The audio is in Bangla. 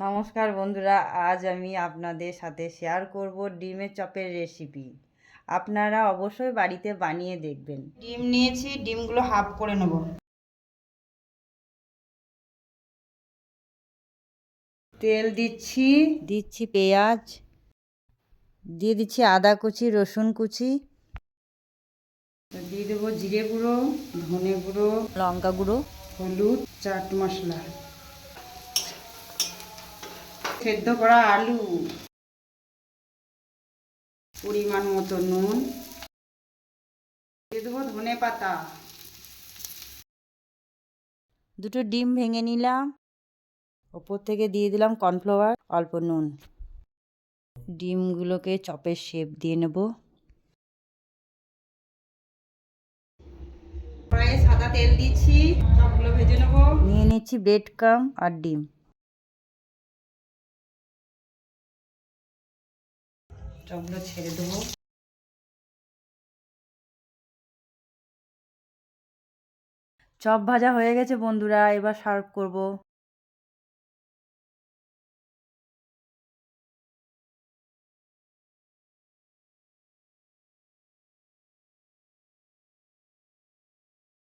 নমস্কার বন্ধুরা, আজ আমি আপনাদের সাথে শেয়ার করব ডিমের চপের রেসিপি। আপনারা অবশ্যই বাড়িতে বানিয়ে দেখবেন। ডিম নিয়েছি, ডিমগুলো হাফ করে নেব। তেল দিচ্ছি পেঁয়াজ, দিয়ে দিচ্ছি আদা কুচি, রসুন কুচি, দিয়ে দেবো জিরে গুঁড়ো, ধনে গুঁড়ো, লঙ্কা গুঁড়ো, হলুদ, চাট মশলা, সেদ্ধ করা আলু, পরিমাণ মতো নুন, দিয়ে দেবো ধনে পাতা, দুটো ডিম ভেঙে নিলাম, ওপর থেকে দিয়ে দিলাম কর্নফ্লাওয়ার, অল্প নুন। ডিমগুলোকে চপের শেপ দিয়ে নেব। কড়াইয়ে সাদা তেল দিচ্ছি, চপগুলো ভেজে নেব। নিয়ে নিচ্ছি ব্রেড ক্রাম্ব আর ডিম। চপগুলো ছেড়ে দেবো। চপ ভাজা হয়ে গেছে বন্ধুরা, এবার সার্ভ করব।